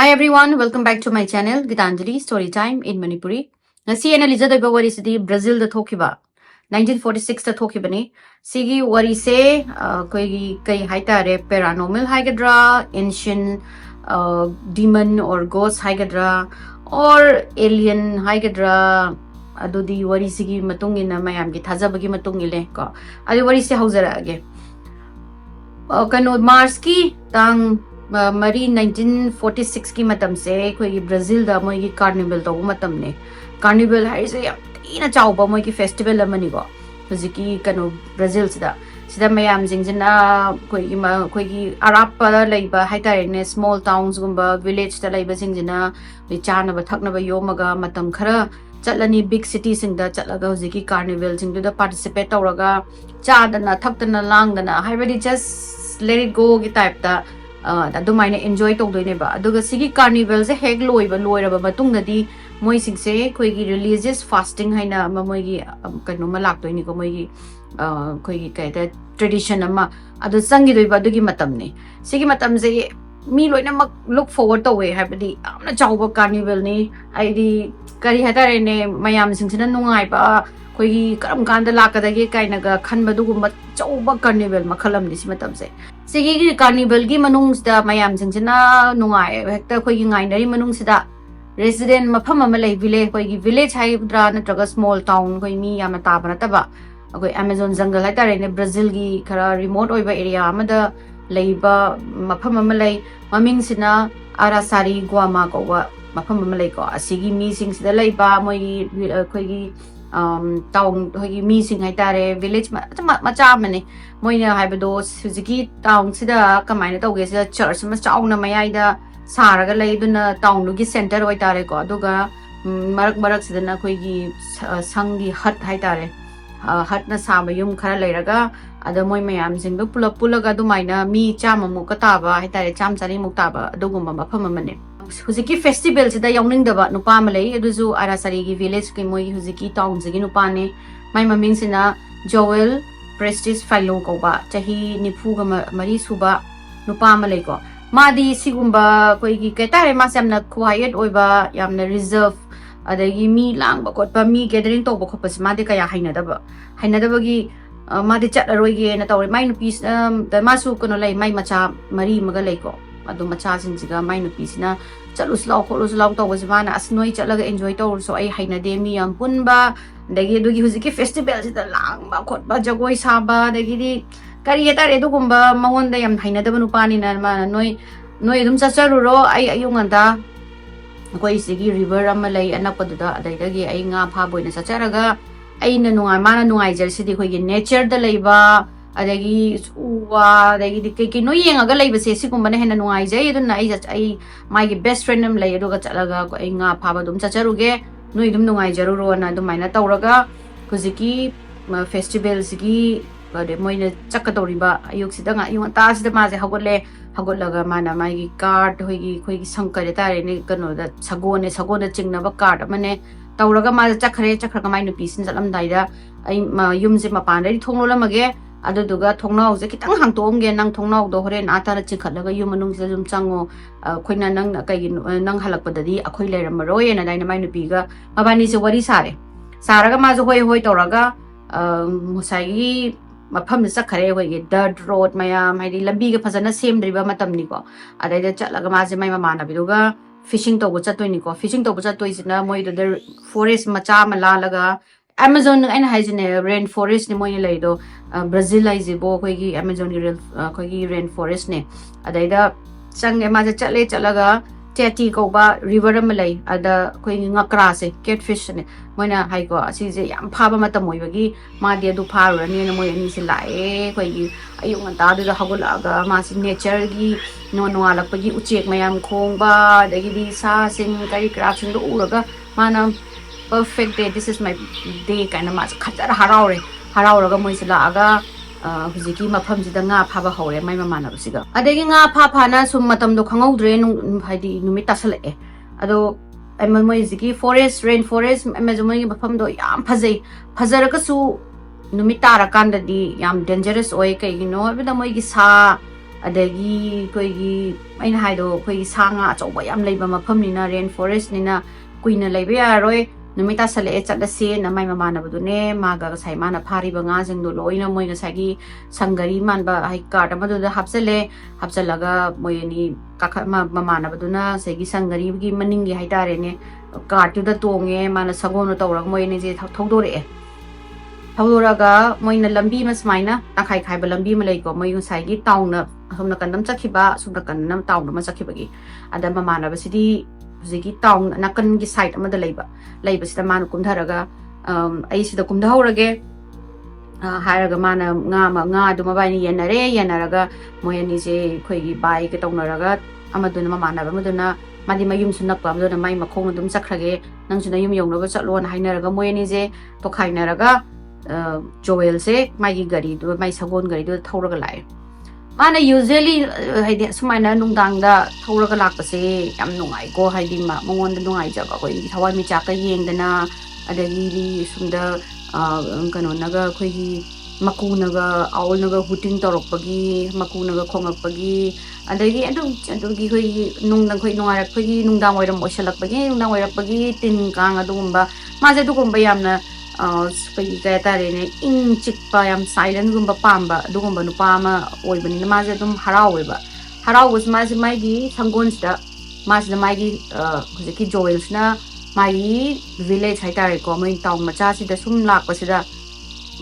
Hi everyone, welcome back to my channel Gitanjali Storytime in Manipuri. Ngasi ana liza doiba wari sidi Brazil da thokiba 1946 da thokibani. Sigi wari se koi kai haitare paranormal haigadra, ancient demon or ghost haigadra or alien haigadra. Adudi wari sigi matung ina mayam gi thajabagi matung ile ko. Adi wari se hauzara age. Kano Mars ki tang Mari 1946 की मतम से कोई Brazil दा मोई की carnival तो मतम ने कार्निवल है इसे यार तीन चावबा मोई की फेस्टिवल अमनी को हुजिकी कनो ब्राज़ील सिदा मयाम जिंजना कोई की अराब पर लाइबा हाइतारे ने स्मॉल टाउन्स गुम्बा विलेज ता लाइबा जिंजना विचारना बथकना बयोमगा मतम खरा चलनी बिग सिटी सिंगदा चलगा हुजिकी कार्निवल जिंगदा पार्टिसिपेट तौरगा चादना थक्तना लांगदना हाइबडी जस्ट लेट इट गो की टाइप दा अदुमाइने एन्जॉय तौदोइनेबा अदुगा सिगी कार्निवल से हेग लोइरबा मतुंगदि मोइसिंगसे कोइगी रिलीजियस फास्टिंग हाइना मोइगी कनोमा लाक्तोइनिको मोइगी कोइगी कायदा ट्रेडिशन अमा अदु संगिदोइबा अदुगी मतमने सिगी मतमसे मी लोइनमक लुक फॉरवर्ड तौवे हाइबदि यामना चावबा कार्निवल नि आइदि करि हातारेने मयाम सिंगसिना नुंगाइबा कोइगी करम कांदा लाकदगे काइनागा खनबदुगुम चौबा कार्निवल मखलम दिसि मतमसे सिगी कार्निवल की मनुंगसिदा मयाम सिंगसिना नुंगाय हेक्ता कोइगी ngainari मनुंगसिदा रेसिडेंट मफम अमा लै विलेज हाइब्रा नत्रगा स्मॉल टाउन कोइ मी यामा ताबा नतबा अकोइ अमेज़न जंगल हाइतारेने ब्राज़ील की खरा रिमोट ओइबा एरिया अमदा लैबा मफम अमा लै ममिंगसिना आरासारी गुआमा कोवा मफम अमा लै को असिगी मी सिंगसिदा लैबा मोइगी कोइगी टाउन होगी मी सिंग हाइतारे विलेज मचा मने मोइना हाइबदो हुजिकी टाउन सिदा कमाइना तौगे सिदा चर्च म चाउना मयाइदा सारगा लैदुना टाउन लुगी सेंटर होइतारे को अदुगा मरक मरक सिदना कोइगी संगी हट हाइतारे हटना साबा युम खरा लैरगा अदा मोइ मयाम सिंगदो पुलगा दुमाइना मी चाम मुका ताबा हाइतारे चाम चारी मुक ताबा अदुगुम्बा मफम मने हुजिकी फेस्टिवल सिदा याउनिंगदबा नुपा म लै अदुजु आरासारी की विलेज की मोइ हुजिकी टाउन सिगी नुपा ने माइ ममिंग सिना जोएल प्रेस्टिज फाइलो कोबा चाही निफुगा मरी सुबा नुपा म लै को मादी सिगुम्बा कोइगी केतारे मा सेमना क्वाइट ओइबा यामना रिजर्व अदगी मी लांगबा कोटबा मी गैदरिंग तौबा खोपस मादे कया हाइनदबगी मादे चटरोइगे न तौरे माइ नुपीस द मासु कोनो लै माइ मचा मरी मगा लै को अदु मचा सिंजिगा माइ नुपीसिना चलुसलाउ खोलुसलाउ तौबस माना असनोइ चलगा एन्जॉय तौरसो आई हाइनदे मी याम पुनबा दगी दुगी हुजिकी फेस्टिवल सिदा लांगबा खोटबा जगोइ साबा दगी करी हेतारे दुगुम्बा मवोंदा याम हाइनदबा नुपानिना मा नोइ दुम चचरुरो आई अयुंगंदा कोइ सिगी रिवर अमा लै अनपदुदा अदैदगी आई nga फाबोइना चचरगा आइना नुंगाइ माना नुंगाइ जर्सिदि खोइगी नेचर दा लैबा अदगी उवा अदगी कई नो येंगागा लैबसे सिगुम्बना हेना नुंगाइ जै अदुना आई माइगी बेस्ट फ्रेंड अम लै अदुगा चलगा आई nga फाबा दुम चचरुगे नोइ दुम नुंगाइ जरुरो ना दुमाइना तौरगा हुजिकी फेस्टिवल सिगी अदे मोइना चक्कतौरिबा अयुक्सिदा nga युंता सिदा माजे हगोलगा माना माइगी कार्ड होइगी खोइगी संकरे तारेने कनोदा सगोने चिंगनबा कार्ड अमने तौरगा माजे चखरगा माइ नुपीसिन चलमदाइदा आई युमसे मपानदि थोंगलोलमगे अदुदुगा थोंनाउजे खितंग हांगतोमगे नंग थोंनाउदो होरेन आतारा चिखलगा युम मनुंगसे जुम चांगो खोइना नंग कई नंग हलकपददि अखोइ लेरमरोयेना दाइना माइ नुपीगा मबानीसे वरी सारगा माजे होय तौरगा मुसाई मफम चखरे होइगे डर्ट रोड मयाम हाइदि लंबीगे फजना सेमद्रिबा मतमनिको अदैदा चलगा माजे माइ ममानबिदुगा फिशिंग तौबो चतोइनिको फिशिंग तौबो चतोइसिना मोइदो द फॉरेस्ट मचा मलालगा Amazon and Hygiene rain forest ni moy laido Brazil aizibo koigi Amazon real koigi rain forest ne adaida sang ma ja chalaga chati ko ba river am lai ada koigi ngakra se catfish ne moina hai ko asi je yam phaba mata moi bagi ma de du pharu ni ne moi ni se lai koigi ayung ta du hagulaga ma si nature gi no alak pagi uchek mayam khong ba dagi di sa sing kai craft sing do uraga mana perfect day, this is my day kind of match. Khajara haraure moise laaga hujiki mafam sida nga phaba hore mai mama na siga adegi nga pha na sum matam do khangaudre nu haidi numit tasale ado moi ziki forest rain forest amazon mafam do yam phajara ka su numit tara kanda di yam dangerous oi kai no abida moi gi sa adagi koigi aina haido koigi sanga achauba yam leiba mafamnina rain forest nina kuina leiba yaroi numita sale chatlase namai mamana badune maga sai mana phari banga jingdo loina moina sagi sangari manba hai card amadu da hapsale hapsalaga moyani kakha mamana baduna sagi sangari gi maningi hai tare ne card tu da tonge mana sagono tawra moyani je thoudore thoudora moina lambi mas maina takai khai ba lambi ma lei ko moy sagi tauna somna kanam chakhiba somna kanam tauna ma chakhibagi ada mamana basidi Ziki town nakan gi site amada leiba sida manu kumtharaga ai sida kumthawrage haraga mana nga du mabani yenaraga moyani je khoigi bai ke tawnaraga amaduna mamana amaduna madi mayum sunakpa amaduna mai makhong dum chakrage nangsuna yum yongnoba chatlon hainaraga moyani je to khainaraga joel se mai gari du mai sagon gari du thawraga lai mana usually haidi sumaina nungdangda thawraga lakpase yam nungai ko haidi ma mongonda nungai jaba ko thawai mi chaka yengdana adagi sumda kano naga khoigi makunaga aulnaga huting torokpagi makunaga khongakpagi adagi adugi khoigi nungdang khoi nungai rakpagi nungdang oiram oisalakpagi nungdang oirakpagi tin kang adugumba maje dugumba yamna Seperti kaya tadi ni, chakpa yang silent gumba pamba, dugumba nupama oiba ni namanya dum harau oiba. Harau was masih maigi sanggon sida, masih maigi kuzaki Joels na maigi village hai tadi ko, main town macam sida sumlak pa sida.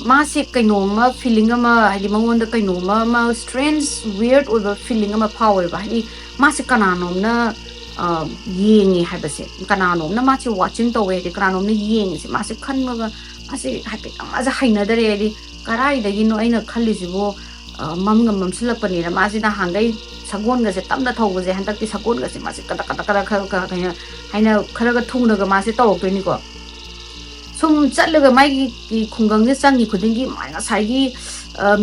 Masih kainoma feeling ama, hadi mangonda kainoma ma strange weird oiba feeling ama power oiba. Hadi masih kananom na yengi hai base kananom na masih watching to we di kananom na yengi si masih kan maga masih happy masih haina dari di karai dagi no aina khalli sibo mamngam mamsulak pani na masih na hangai sagon ga se tamda thau je hantak ti sagon ga se masih kata kaya haina kharaga thungna ga masih tawak ni ko sum chatlaga mai ki khungang ni changi khudingi mai nga sai gi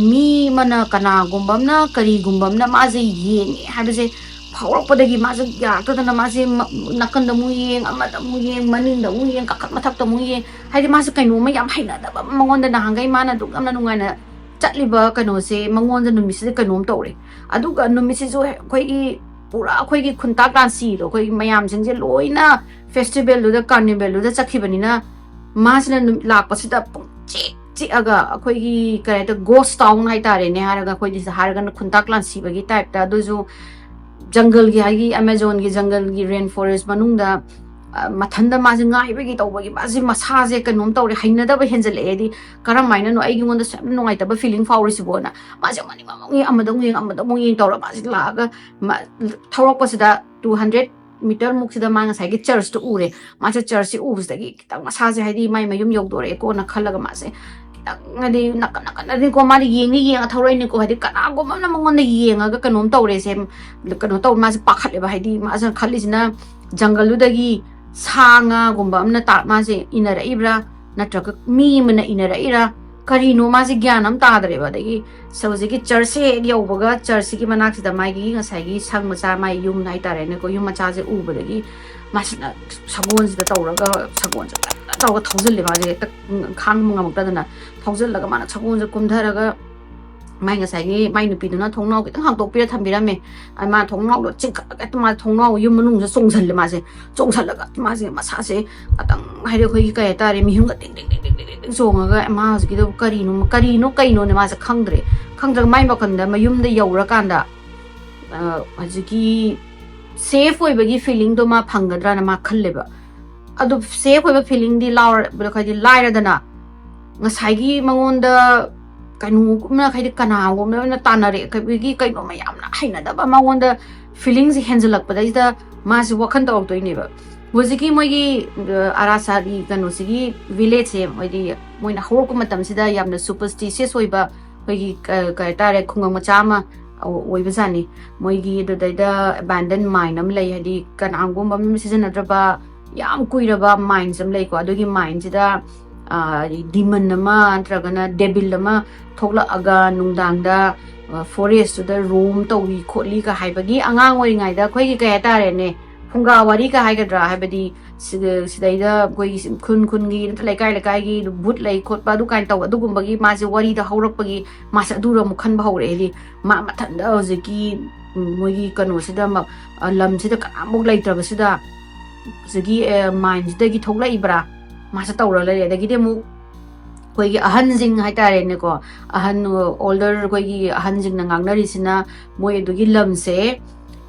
mi mana kana gumbam na kari gumbam na masih yengi hai base Hawakpadagi masih yakto na masih nakan da muyeng amada muyeng maning da muyeng kakat matak da muyeng haidi masih kaino may am haina da mangonda na hangay mana dugam na nungay na chatliba kano se mangonda numisi de kanom tawre aduga numisi so koy pura koy kuntak dansi do koy mayam singje loina festival do da carnival do da chakhibani na masna lakpasida chi aga koy kaya da ghost town hai tare ne haraga koy dis haraga na kuntak lansi bagi type da dojo jungle gi hagi Amazon gi jungle gi rainforest manungda mathanda ma jinga ibagi tawbagi baji masaje kanom tawre hainada ba henjale edi karam maina no aigi ngonda sam nungai taba feeling faurisi bona ma jamani mamangi amada tawra ma laga thawrak pasida 200 meter muksida manga sagi church to ure ma church si ubsdagi kitang masaje haidi mai mayum yogdore ko na khalaga ma se ngadi nakana ko mari yengi athauroi ni ko hadi kana go mamna mangon yenga ga kanom tawre se kano taw ma se pakhatle ba hadi ma san khali sina jungle dagi sanga gumba amna ta ma se inara ibra natraka mi mana inara ira karino ma se gyanam ta dare ba dagi sauji ki church e yobaga church ki manak sida mai gi ngasai gi sang macha mai yum nai tare ne ko yum macha je uba dagi masina sagon sida tawraga sagon ja tawa thousand le ba je khang mangam ta dana thousand laga mana sagon je kumtharaga mai ngasai gi mai nupi duna thongnau ki tang hang tok pira thambirame ai ma thongnau lo ching ka ma thongnau yum manung je songsan le ma je songsan laga ma je masa se atang hai re khoi ka ta re mi hung ga ting songa ga ma ji do karino kaino ne ma se khangdre mai bakanda mayum da yawra kanda ajiki safe oibagi feeling do ma phangadra na ma khalleba adu safe oiba feeling di laur khadi laira dana ngasai gi mangonda kainu kumna khadi kana gomna na tanare kabigi kaino mayam na haina da ba mangonda feelings henjalak pada ida ma si wakhan da ok toini ba hojiki moigi arasari kanu sigi village e moina hor ko matam sida yamna superstitious oiba hoigi ka tare khungang macha ma oiba jani moigi da abandoned mine am lay hadi kanangum bam season adraba yam kuiraba mines am lay ko adogi mine sida demon nama antragana devil nama thokla aga nungdangda forest da room tawi kholi ka haibagi angang oi ngai da khoi ki ka tare ne phunga wari ka haigadra haibadi sidaida koi kun gi lekai gi but lei khot pa du kain taw adu gum bagi ma je wari da haurak pagi ma sa du ra mu khan ba haure di ma mathan da je ki moi gi kano sida ma lam sida ka amuk lai tra sida zagi mind da gi thok lai bra ma sa taw ra le da gi de mu koi gi ahan jing hai ta re ne ko ahan older koi gi ahan jing na ngang na ri sina moi du gi lam se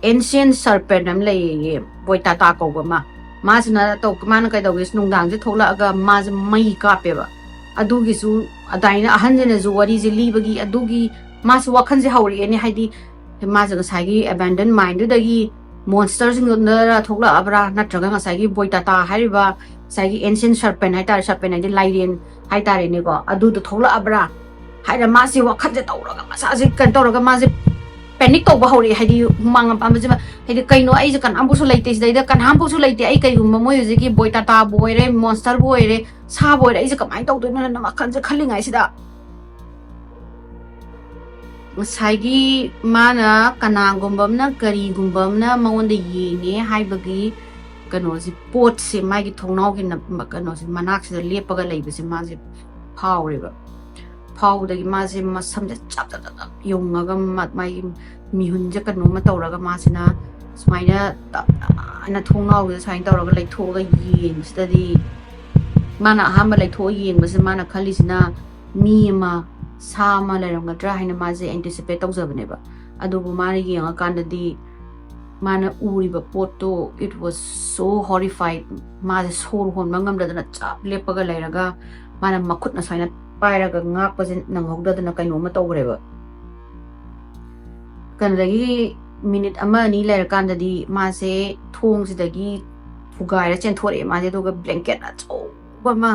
ancient serpent am lei boi ta ta ko ma ma sina to ma na kai do gis nung dang je thola aga ma je mai ka pe ba adu gi su adaina ahan je ne ju wari je li bagi adu gi ma su wakhan je hauri ani haidi ma je sai gi abandoned mind da gi monster sing na thola abra na traga nga sai gi boi ta ta hai ba sai gi ancient serpent hai ta serpent ai laiden hai ta re ne ko adu to thola abra hai da ma si wakhan je tawra ga ma sa je kan tawra ga ma je panic to ba hori haidi humang am ma haidi kaino ai je kan ambu su laite sidai da kan hambu su laite ai kai hum moi je ki boi ta ta boi re monster boi re sa boi re ai je kamai taw do na ma kan je khalingai sida saigi mana kana gumbam na kari gumbam na mangon de yenge hai bagi kano si pot se mai gi thongnau gi na kano si manak se lepaga leibe se ma je phau re ba phau da gi ma je ma sam je chap chap chap yong ga mat mai mi hun je kano ma taw ra ga ma sina smaina na thongnau ge sain taw ra ga lai tho ga yeng study mana ha ma lai tho yeng ba se mana khali sina mi ma sa ma la ram ga dra haina ma je anticipate taw zabane ba adu bu ma ri yeng kan da di mana uri ba pot to it was so horrified ma je sor hon mangam da na chap lepaga lai ra ga mana makhut na saina pai ra ga ngak pa je nang hok da na kai no ma taw re ba kan lagi minute ama ni lai ra kan da di ma se thong si da gi fugai ra chen thore ma je to ga blanket na cho ba ma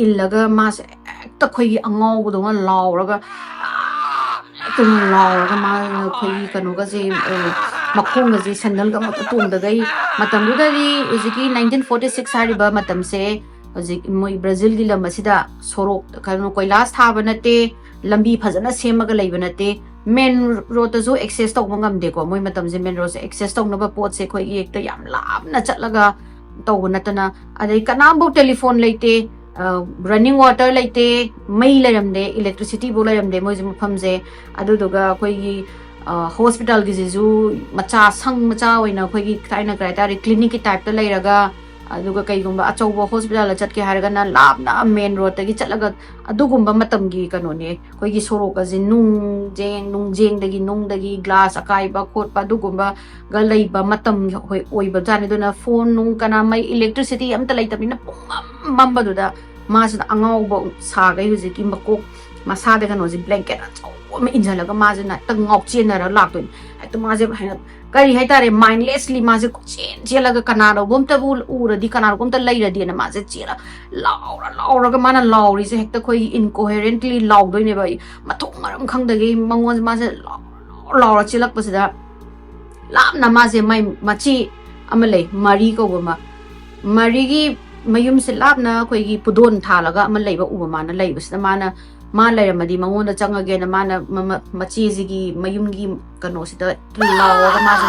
illaga ma se ta khoi gi angau bu do na law ra ga tum law ra ga ma khoi kanu ga je makhong ga je sandal ga ma tung da gai matam du da di uziki 1946 hari ba matam se uziki moi brazil gi lam asida sorok kanu koilas tha ba na te lambi phajana sema ga lai ba na te main road to access to ngam de ko moi matam je main road se access to na ba pot se khoi gi ek ta yam lam na chatlaga to na ta na adai kanam bu telephone leite running water laite mai laram de electricity bo laram de moi jum pham je adu doga koi gi hospital gi ju macha sang macha oina koi gi kaina criteria clinic ki type ta lairaga adu ga kai gumba achau bo hospital la chat ke haraga na lab na main road ta gi chatlaga adu gumba matam gi kano ne koi gi soro ka je nung jeng da gi nung da gi glass akai ba khot pa du gumba ga lai ba matam hoi oiba jani do na phone nung kana mai electricity am ta lai ta na mam ba du da ma sa angau bo sa ga hu ji ki makok ma sa de kano ji blanket achau ma injala ga ma je na ta ngok chen na ra lak tu ai to ma je haina kari hai tare mindlessly ma je chen chela ga kana ro bom ta bul ura di kana ro kom ta lai ra di na ma je chela law ra ga ma na law ri je hekta khoi incoherently law doi ne bai ma thok maram khang da ge mangon ma je law ra chilak pa sida lam na ma je mai ma chi amale mari ko ba ma mari gi mayum se lap na khoi gi pudon tha laga ma leiba uba ma na leiba sida ma na ma lai ma di mangon da changa ge na ma na ma chi ji gi mayum gi kano sida law ga ma je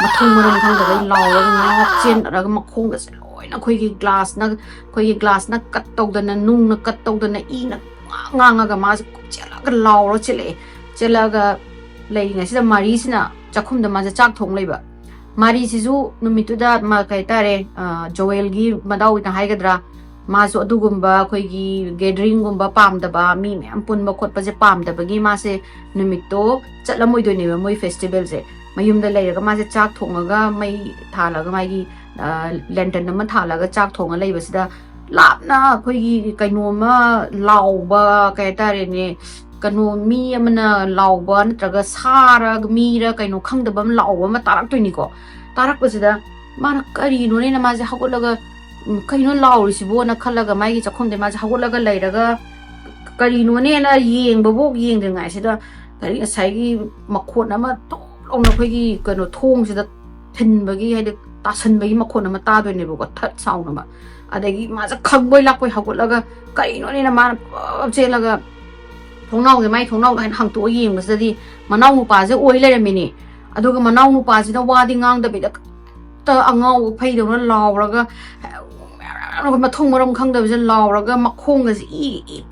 ma thong maram khang da gai law ga ngok chen ra ga ma khong ga se loi na khoi gi glass na kat taw da na nung na kat taw da na i na nga ga ma je chela ga law ro chela ga lei nga sida mari sina chakhum da ma je chak thong leiba mari sizu numitu da ma kai tare joel gi madau ita hai gadra ma so adugumba khoi gi gathering gumba pam da ba mi me ampun ba khot pa je pam da ba gi ma se numito chatlamoi do ne ba moi festival je mayum da lai ga ma je chak thonga ga mai thala ga mai gi lantern ma thala ga chak thonga lai ba sida lap na khoi gi kaino ma law ba kai tare ne kano mi amana law ba natraga sara mi ra kaino khang da bam law ba ma tarak to ni ko tarak pa sida mana kari no ne na ma je hagolaga kaino law ri si bo na khalaga mai gi chakhom de ma je hagolaga lairaga kari no ne na yeng ba bok yeng de ngai sida kari sai gi makhot na ma to long na khoi gi kano thong sida thin ba gi hai de ta san ba gi makhot na ma ta do ne bo ko that sound na ma adagi ma je khang boi lak boi hagolaga kari no ne na ma che laga thongnau ge mai thongnau ga hang to yeng ba sadi manau mu pa je oi le re mini aduga manau mu pa ji na wa di ngang da be da ta angau phai do na law ra ga mathong maram khangdabse lauraga makhonga se I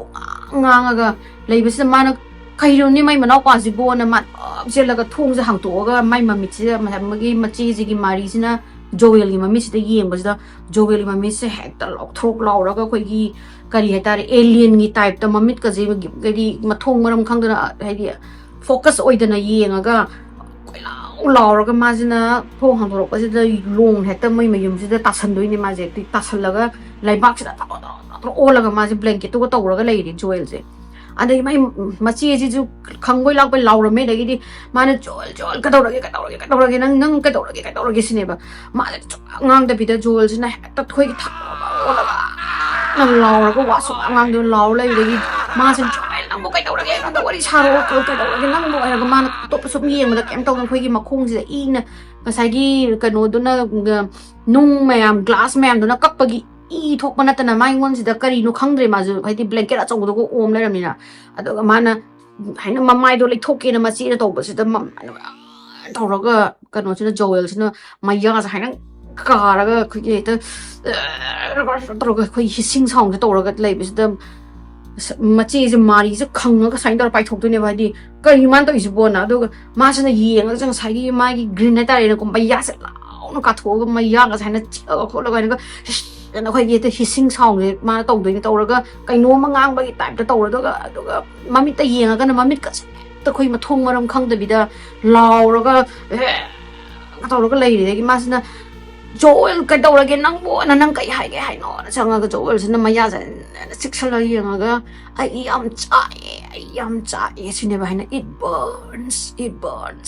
ngangaga leibse mana kaironi mai manau pasi bona mat jelaga thongse hangtoga mai mamitse magi machi jigi mari sina Joel gi mami sida yengbasida Joel gi mami se hekta thok lauraga khoigi kari hetare alien gi type ta mamit ka je gi mathong maram khangdana haidi focus oidana yengaga lauraga mazina thong hangtorokasida long hekta mai mayum sida tasandoini maje tasallaga laibak sida olaga maje blanket to tawraga leiri Joel je adai mai machi ji ju khangoi lak bai laura me dagi di mana Joel ka dawrage nang ka dawrage sineba ma ngang da bida Joel sina ta thoi ki thak olaga nang laura ko waso ngang do laur lai dagi ma sin Joel nang mo kai dawrage nang da wari charo ka dawrage nang mo aga mana to sum yeng da kem taw nang khoi gi makhong ji ina pasai gi kano do na nung mayam glass mayam do na kapagi thok mana tana mai ngon sida kari no khangdre ma ju haiti blanket a chong do ko om lai ramina adoga mana haina mamai do like thoke na ma chi na to ba sida mam tawraga kano sina Joel sina maya ga haina karaga khoi ta tawraga khoi hising song tawraga lei bisida machi je mari je khanga ka sain dar pai thok do ne ba di kari man to isu bona adoga ma sina yeng jang sai gi ma gi green na tare na ko maya se lao no ka thoga maya ga haina ko lo ga na khoi gi ta hising song le ma taw do ni tawraga kaino ma ngang ba gi type ta tawraga aduga mamit ta yenga ga na mamit ka ta khoi ma thong maram khang da bida lauraga tawraga lei re gi ma sina Joel ka dawrage nang bo na nang kai hai ge hai no changa ga Joel sina maya ja siksala yenga ga ai am chai sine ba na it burns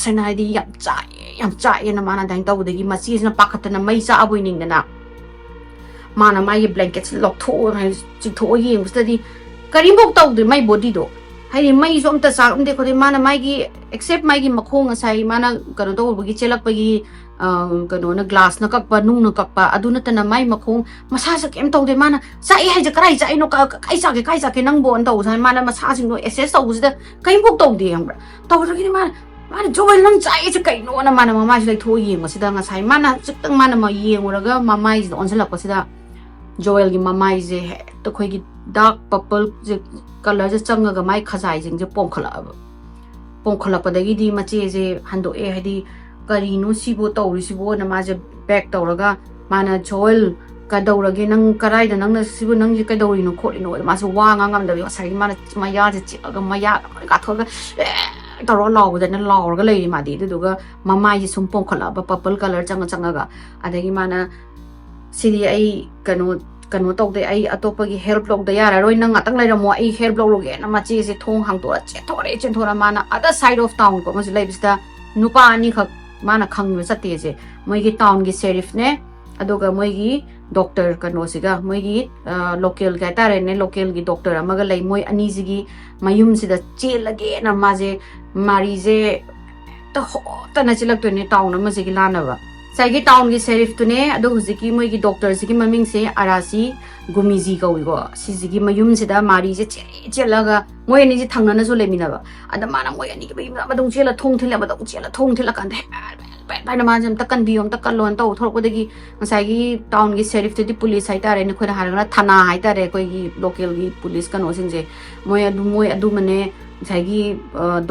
sina di yam chai na mana dang taw de gi ma si sina pakata na mai sa aboi ning na mana mai blankets lock tho hai chi tho yeng study karim bok taw de mai body do hai mai som ta sa um de ko de mana mai gi except mai gi makhong sai mana kano to gi chelak pa gi kano na glass na kakpa nung na kakpa aduna ta na mai makhong masa sa kem taw de mana sa hai ja karai ja ino kai sa ke nang bon taw sa mana masa sing no ss taw da kai bok taw de hambra taw gi mana Joel nang chai cha kai no na mana mama ji lai tho yeng ma sida nga sai mana chitang mana ma yeng uraga mama ji on salak pa sida Joel gi mamai je to khoi gi dark purple je color je changa ga mai khajai jing je pongkhala pa dagi di machi je hando e hadi kari no sibo tawri sibo na ma je back tawraga mana Joel ka dawrage nang karai da nang na sibo nang je ka dawri no kholi no ma so wa ngam da sai mana maya je chi ga maya ka thoga tawro law da na law ga lei ma di du ga mamai je sum pongkhala ba purple color changa ga adagi mana sidi ai kano taw de ai atopa gi help log da yara roi nang atang lai ramo ai help log ge na ma chi se thong hang to che thore chen thora mana other side of town ko ma lai bista nupa ani khak mana khang me sate je moi gi town gi sheriff ne adoga moi gi doctor kano siga moi gi local ga tare ne local gi doctor amaga lai moi ani ji gi mayum sida che lage na ma je mari je ta na chilak to ne town ma je gi lana ba Saigi town gi sheriff tu ne ado huziki moi gi doctor sigi maming se arasi gumiji ko go sigi mayum sida mari je chelaga moi ani ji thangna na so lemina ba ada mana moi ani gi ba madong chela thong thila ba dong chela thong thila kan ba na ma jam takan biom takan lon to thor ko degi saigi town gi sheriff tu di police hai tare ne khona harana thana hai tare koi gi local gi police kan osing je moi adu mane saigi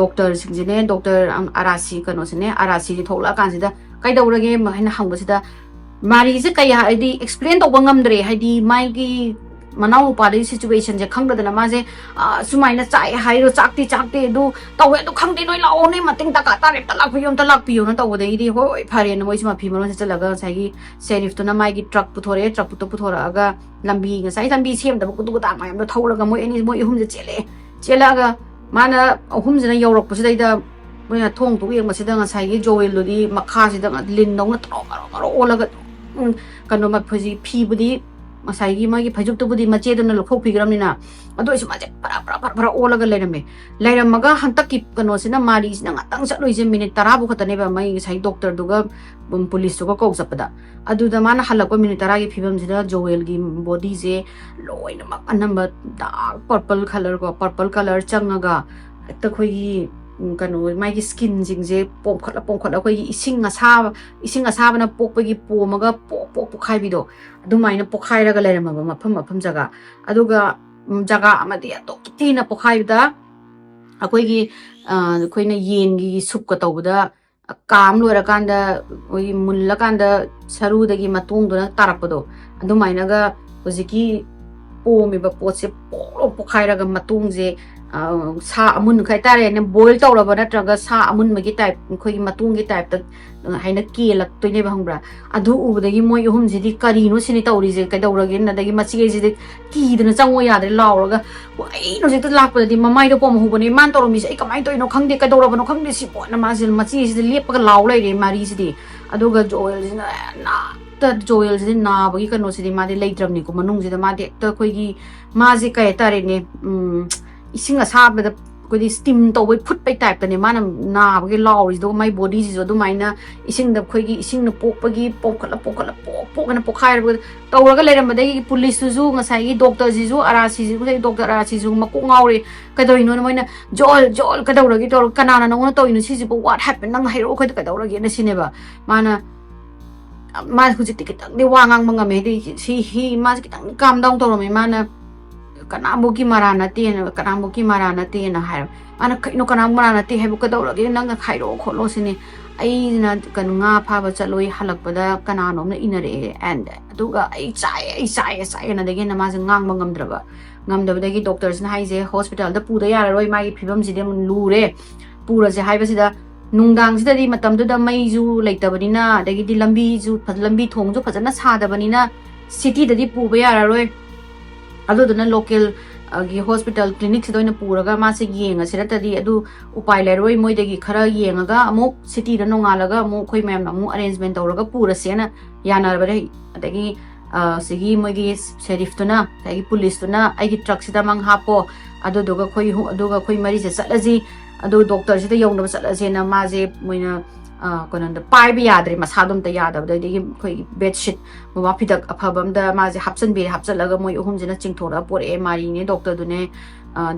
doctor sing je ne doctor arasi kan osine arasi ji thola kan sida kai dawrage ma haina hangbasida mari je kai haidi explain to bangam dre haidi mai gi manau pa de situation je khangda na ma je sumai na chai hairo chakti du tawe du khangdi noi lao ne mating ta ka ta re talak piyom na taw de ri hoi phare na moi sima phi mano se chalaga sai gi sheriff to na mai gi truck puthora aga lambi ga sai lambi sem da ku du ta ma yam da thawlaga moi hum je chelaga mana hum je na yorok pa se da moi thong tu yeng ma se da nga sai gi Joel lo di makha se da lin dong na tro olaga kano ma phoji phi budi masai gi ma gi phajuk tu budi mache do na lo phok phigram ni na ado isu ma je para olaga leiram ga hantak ki kano se na mari na ngatang sa loi je minute 10 bu khatane ba mai sai doctor du ga police du ga ko sapada adu da mana halak minute 10 gi phibam se da Joel gi body je loi na mak anamba dark purple color changa ga ta khoi gi kano mai gi skin jing je pongkhat akoi ising asaba na pokpagi pomaga pokhai bido adumaina pokhai raga lerama mafam jaga aduga jaga amadi atokti na pokhai da akoi gi koina yen gi sup ka tawda kam lora kanda oi mulla kanda saru dagi matung do na tarakpado adumaina ga hojiki pomi ba potse pokhai raga matung je sa amun khai tare ne boil tawraba natraga sa amun magi type khoi matung gi type ta haina ke lak toine ba hongbra adu ubudagi moi uhum jidi karino sini tawri je kaidawrage na dagi machi ge jidi ki dana changwa yadre lawraga ai no jita lakpa di mamai do pom hubani man tawromi ai kamai toino khangde kaidawraba no khangde si pona ma jil machi jidi lepaga law lai re mari jidi aduga joel jina na ta joel jidi na bagi kano sidi ma de leitramni ko manung jida ma de ta khoi gi ma je kai tare ne ising asaba da kodi steam to boy put pai type tane mana na bagi law is do my body is do maina ising da khoi gi ising na pok pagi pokala na pokhai ra tawraga leram badai police ju ngasai gi doctor ji ju arasi ji sai doctor arasi ju maku ngaure kadoi no moina jol kadawragi tor kanana no no toinu si ji what happened nang hairo khoi kadawragi na sineba mana ma huji tikitang di wangang mga me di si hi ma kitang calm down to me mana kanamuki marana te na hai ana kaino kanam marana te hebu kadawragi nang khairo kholo sini ai na kan nga pha ba chaloi halakpada kanano na inare and aduga ai chai na degi na ma ngang ngamdabadagi doctors na hai je hospital da puda yara roi mai phibam jide mun lure pura je hai basida nungdang sida di matam du da mai ju leitabani dagi di lambi thong ju phajana sadabani na city da di puba yara roi aduduna local gi hospital clinic se doina puraga ma se yenga siratadi adu upai leroi moi degi khara yengaga amu city da nongalaga amu khoi mem amu arrangement tawraga pura sena yana bare adagi sigi moi gi sheriff tuna dagi police tuna ai gi truck sida mang hapo aduga khoi mari se salaji adu doctor sida yongna salaje na ma je moina konon da pai bi yadre masadum ta yada da digi khoi bed sheet mama pidak aphabam da ma je hapsan hapsalaga moi uhum jina chingthora pore mari ne doctor dune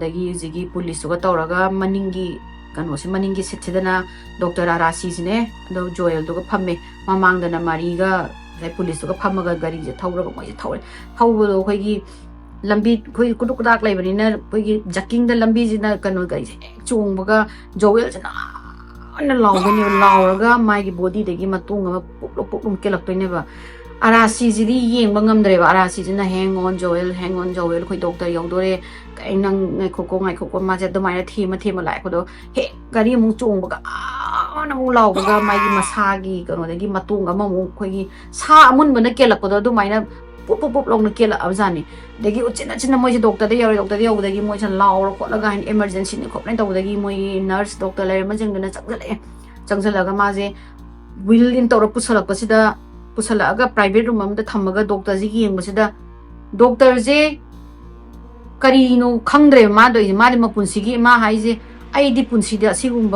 dagi jigi police ga tawraga maningi kano se maningi sithidana doctor arasi jine do joel do ga phamme mamang da na mari ga police ga phamaga gari je thawraga moi je thawbo khoi gi lambi khoi kuduk dak lai bani na khoi gi jacking da lambi jina kano gari chungbaga joel jina ana lauraga mai body degi matung ama puklum kelak toine ba arasi jidi yeng bangam dre ba arasi jina hang on joel khoi doctor yaudore kai nang ngai khoko ma ja domai na thema lai khodo he gari mu chung ba ana mu lauga mai gi masagi kano degi matung ama mu khoi gi sa amun bana kelak kodo domai na pup long na kela abjani degi uchina moi doctor de yaw degi moi chan law ko laga in emergency ni khop nai taw degi moi nurse doctor le ma jeng na changjala ga ma je will in tawra pusala ga private room am da thamaga doctor ji yeng basida doctor je kari no khangdre ma do ma de ma punsi gi ma hai je ai di punsi da sigum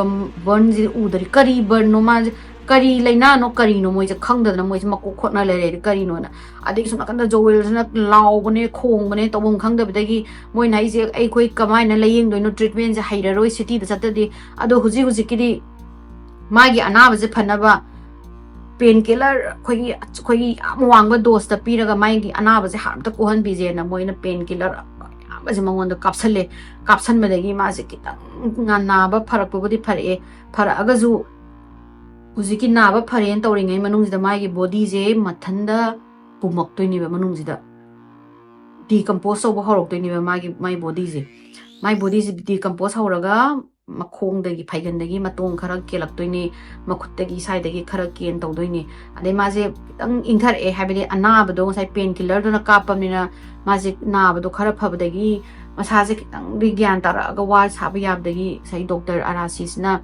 burn ji udari kari burn no ma kari laina no kari no moi je khangda na moi ma ko khotna le re kari no na adi suna kan da joel na law bone khong bone to bong khangda bidagi moi nai je ai khoi kamai na layeng do no treatment je haira roi city da satadi ado huji kidi magi ana ba je phanaba painkiller khoi amwang ba dose ta piraga magi ana ba je harm ta ko han bi je na moi na painkiller ba je mangon da kapsan medagi ma je kitang ngana ba pharak ko di phare aga ju Uziki naba pharen tawringai manungsida mai body je mathanda pumak toini ba manungsida decompose over horok toini ba mai body je decompose horaga makhong dagi phaigan dagi matong khara kelak toini makhut dagi sai dagi khara ken tawdoini ade ma je tang ingthar e habide anaba do sai painkiller do na kapamina ma je naba do khara phabadagi masa je tang rigyan tara ga wa sabi yab dagi sai doctor arasis na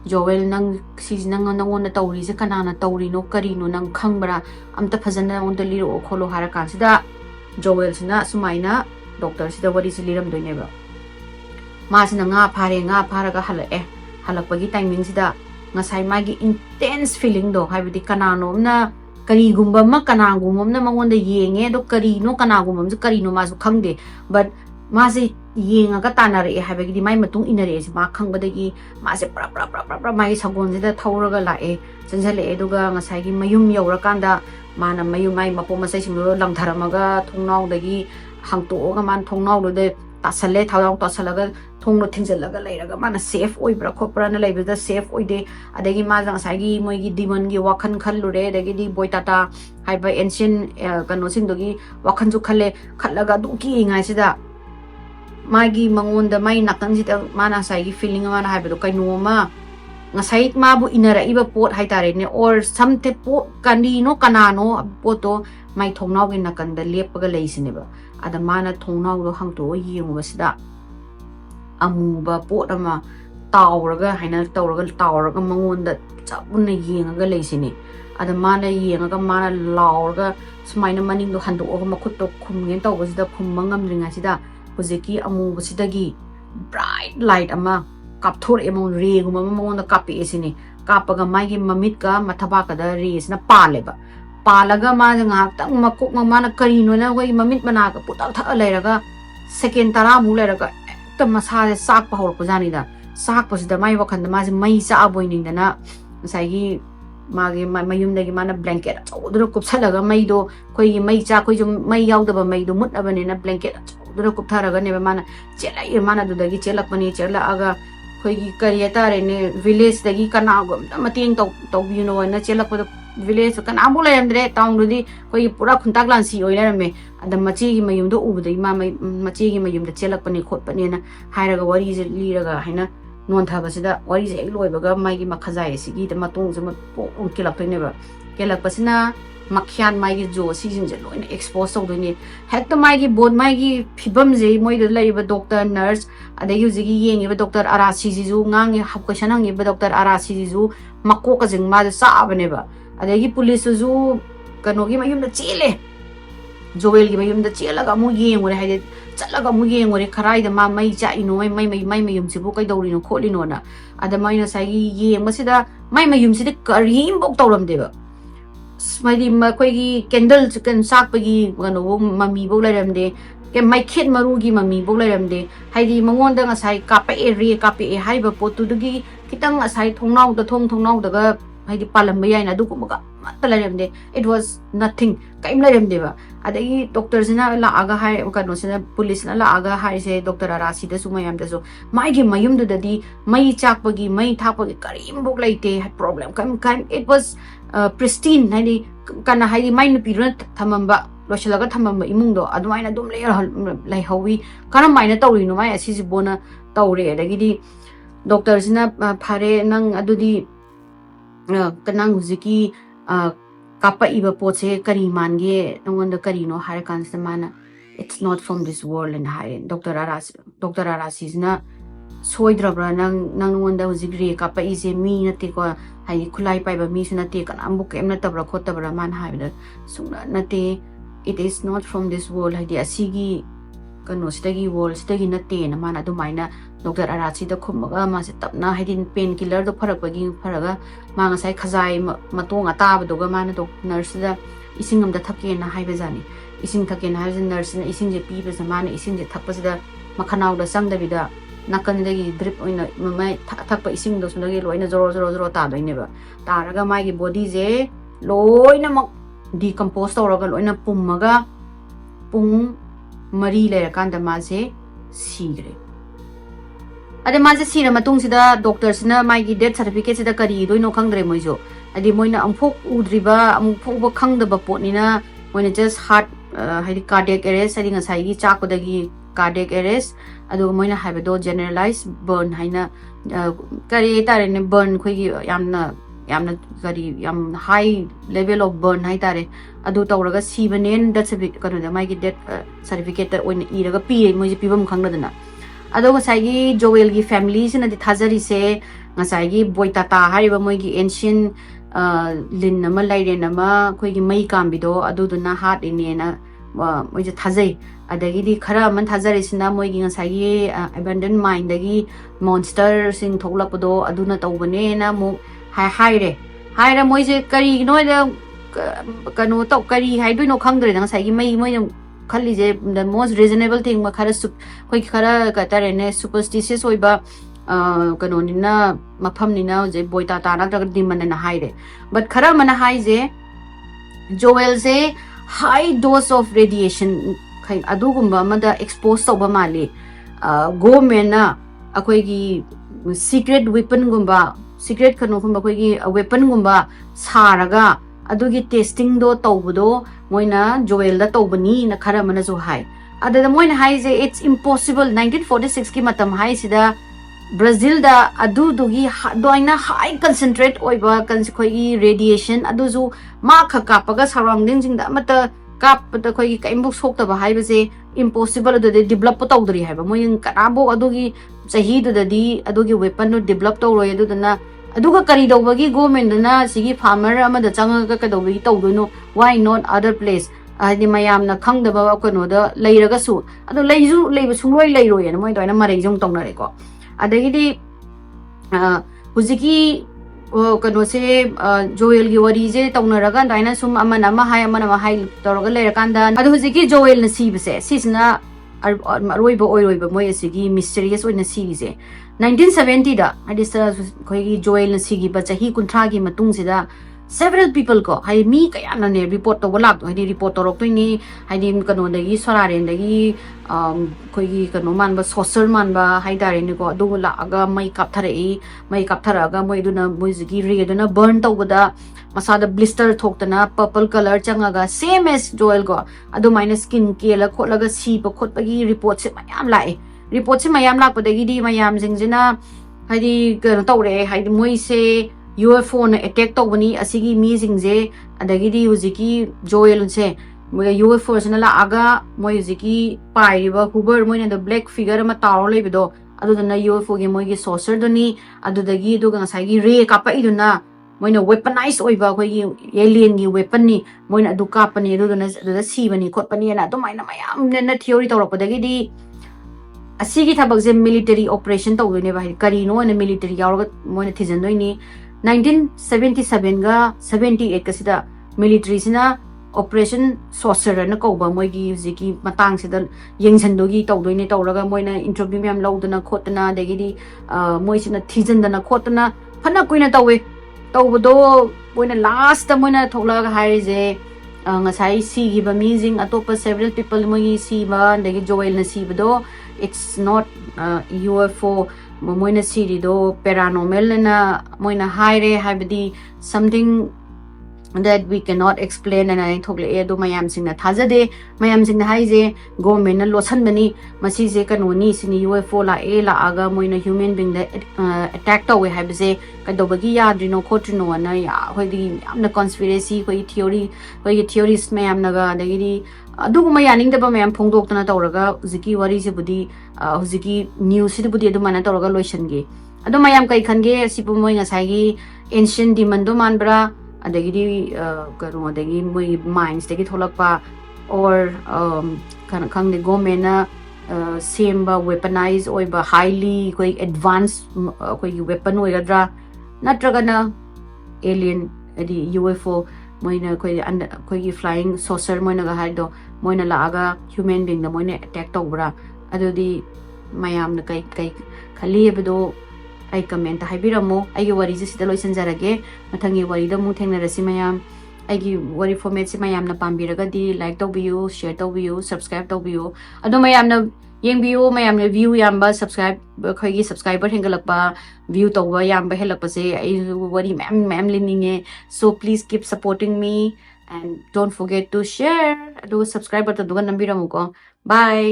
Joel nang si nang na tawri se kanana tawri no kari no nang khangbra amta phajana on the liro kholo hara kan sida Joel sina sumaina doctor sida wari si liram doine ba ma sina nga phara ga halakpagi timing sida ngasai magi intense feeling do habidi kanano na kari gumba ma kanangumom na mangonda yenge do kari no kanagumom kari no ma su khangde but Masi yengaga tanare habagidi mai matung inare ma khangbadagi mase pra mai sagonjida thauraga lae chanjale eduga ngasai mayum yaurakanda mana mayum mai mapo masai simlo lamtharamaga thongnawdagi hangtoga man thongnawde tasale thoudok tasalaga thongno thingjalaga leiraga mana safe oibra khopra na leibada safe oide adagi ma ngasai moigi demon gi wakhan khallure adagi di boitata haiba ancient kano singdogi wakhan ju khallaga duki ngai sida magi mangonda mai nakangjita mana sai feeling mana haiba do kaino ma ngasai mabu inara iba pot haitare ne or samte po kanino kanano poto mai thongnaw gi nakanda lepaga leisineba ada mana thongnaw do hangto yenguba sida amuba pot ama tawraga haina tawraga mangonda chapuna yengaga leisini ada mana yengaga mana laurga sumaina maning do hando oga makutto khumngen tawbasida khumangam ringa sida hojeki amubasidagi bright light ama kapthor emon re guma monda kapi esini kapaga magi mamit ka mathaba kada re sina paleba palaga ma ngak tang makuk mana karino na goi mamit mana ka putal tha leiraga second tara mu leiraga ta masa sak pa hor ko jani da sak pasida mai wakhanda ma mai sa aboining dana sai magi mayum dagi mana blanket chaudura kupsalaga mai do koi mai cha koi jum mai yaudaba mai do mut abane na blanket chaudura kuptharaga ne mana chelai mana do dagi chelakpani chela aga koi kari tare ne village dagi kana gom mating to bino na chelakpa village kana bu layamdre town dudi koi pura khuntak lansi oilarame ada machi gi mayum do ubudai ma machi gi mayum da chelakpani khotpani na hairaga wari je liraga haina non thabasida wari je loibaga mai gi makhajai sigi da matung jama pon kilaktoineba kelakpasina makhian mai gi jo season je loina expose tawdoni hekta mai gi bod mai gi phibam je moi da laiba doctor nurse adagi hujigi yengiba doctor arasi jisu ngangi hapkashan hangiba doctor arasi jisu makko ka jing ma sa abaneba adagi police ju kanogi mayum da chele joel gi mayum da chelaga mu yengore haide chalaga mu yengore kharai da ma mai cha ino mai mayum sibu kai dawrino kholino na ada mai na sai yeng masida mai mayum sida karim bok tawram deba smadi ma koi gi candle chicken sak pagi kano mami bo lairamde ke mai khet maru gi mami bo lairamde haidi mangonda ngasai kapa e haiba potu dugi kitang asai thongnaw daga haidi palam bayai na duku maga mata lairamde it was nothing kaim lairamde ba adagi doctor sina la aga hai kano sina police na la aga hai se doctor arasi da sumayam da so mai gi mayum du dadi mai chakpagi mai thapagi karim bok laite problem kam it was pristine haidi kana haidi mai nu pirun thamamba loshalaga thamamba imungdo adumaina dum lai hawi kana maina tawrino mai asisi bona tawre adagi di doctor sina phare nang adudi kanang huziki kapa iba poche kari mange nongonda karino hare kansta mana it's not from this world and hare doctor arasi na soidrabra nang nongonda huzigri kapa ise mi nate ko hai khulai paiba mi sunate kan ambu kem na tabra khotabra man haibda sungna nate it is not from this world hai asigi kano sidagi world sidagi nate na mana dumaina doctor arasi da khumga ma se tapna haidin pain killer do pharakpagi pharaga ma ngasai khajai matong ata badoga mana do nurse da isingam da thake na haiba jani ising thake na haiba nurse na ising je pi ba samana ising je thakpa sida makhanaw da sang da bida nakan dagi drip oina mai thakpa ising do sundagi loina zoro ta doine ba taraga mai gi body je loina mak decompose tawraga loina pummaga pung mari le rakanda ma je sigre ade ma je sira matung sida doctor sina mai gi death certificate sida kari doino khangdre moijo ade moina amphok udriba amphok ba khangda ba potnina moina just heart haidi cardiac arrest adi ngasai gi chakudagi cardiac arrest adu moina haibado generalized burn haina kari tare ne burn khoi gi yamna kari yam high level of burn hai tare adu tawraga sibanen death certificate kanu da mai gi death certificate ta oina iraga pi moi je pibam khangdana ado ngasai gi joel gi family sina di thajari se ngasai gi boitata hariba moi gi ancient lin nama laire nama khoi gi mai kambido adu duna heart inena moi je thajai adagi di khara man thajari sina moi gi ngasai gi abandoned mind dagi monster sing thoklapdo aduna tawbane na mu haire moi je kari noi da kanu to kari hai dui no khangdre da ngasai gi mai moi khallije the most reasonable thing ma khara koi khara ka tarene superstitious oiba kano nina mafam nina je boita ta na tra diman na haire but khara mana haije joel se high dose of radiation khai adugumba amada expose tawba mali government na akoi gi secret weapon gumba secret kano gumba koi gi weapon gumba saraga adugi testing do tawbudo moina joel da tawbani na khara mana zo hai adada moina hai je it's impossible 1946 ki matam hai sida Brazil da adu dugi doina high concentrate oiba koi gi radiation adu zu ma kha kapaga surrounding jing da mata kap da koi gi kaimbu sok ta ba hai ba je impossible adu de develop tawdri hai ba moyin kanabo adu gi sahi du da di adu gi weapon no develop tawroi adu da na aduga kari dawbagi government na sigi farmer amada changa ka dawbagi tawdoino why not other place adi mayam na khangdaba kono da leiraga su adu leiju leiba sungloi leiroi na moi doina marei jong tongnare ko adagidi huziki kano se joel gi wari je tongnaraga doina sum amana ma hai toroga leirakanda adu huziki joel na sibse sisna aroiba oiroiba moi asigi mysterious oina sigi 1970 da hadisa koi joel na sigi ba chahi kunthra gi matung sida several people ko hai mi kaya na ne report to wala to hai report to rok to ni hai dim kano da gi soraren da gi koi gi kano man ba saucer man ba hai dare ni ko do la aga mai kap thara aga moi du na moi gi re do na burn to da masa da blister thok ta na purple color changa ga same as joel ko adu minus skin ke la khot la ga si pa khot pa gi report se mayam lai report se mayam lak pa da gi di mayam jing jina hai di kano to re hai moi se UFO na attack to bani asigi mi jingje adagi di huziki joel se moi UFO na la aga moi huziki pai ba huber moi na the black figure ma taw le bido adu na UFO ge moi ge saucer do ni adu dagi du ga sai gi re ka pa iduna moi na weaponize oiba koi gi alien gi weapon ni moi na du ka pa ni adu na si bani khot pa ni na do mai na mayam na theory to ro pa dagi di asigi thabak je military operation to ne ba kari no na military yaw moi na thijan doi ni 1977 ga 78 ka sida military sina operation saucer na ko ba moi gi jiki matang sida yengsan do gi tawdoi ne tawraga moi na interview mem lawdana khotna degi di moi sina thijan dana khotna phana kuina tawe tawdo moi na last moi na thokla ga hai je ngasai si gi ba meeting atopa several people moi gi si ba degi joel na si ba do it's not UFO moina siri do paranormal na moina haire habdi something that we cannot explain and I thokle e do mayam sing na thajade mayam sing na haije government na losan bani masi je kanoni sini UFO la aga moina human being da attack to we habse ka do bagi yadrino khotrino na ya hoi amna conspiracy hoi theories mayam naga dagi adugu mayaning da ba mayam phongdok tana tawraga ziki wari se budi huziki news se budi adu mana tawraga loisan ge adu mayam kai khange sipu moi ngasai gi ancient demon do manbra adagi karo adagi moi minds dagi tholakpa or kan khang de government na same ba weaponize oiba highly koi advanced koi weapon oigadra natraga na alien adi UFO moina koi flying saucer moina ga haido moina la aga human being da moina attack tawbra adudi mayam na kai khali bedo ai comment haibiramo ai gi wari sida loisan jarage mathangi wari da mu thengna rasi mayam ai gi wari format si mayam na pambiraga di like tawbiyu share tawbiyu subscribe tawbiyu ado mayam na yengbiyu mayam na view yamba subscribe khoi gi subscriber hengalakpa view tawba yamba helakpa se ai wari ma'am lininge so please keep supporting me and don't forget to share do subscribe button duga nambiramu ko bye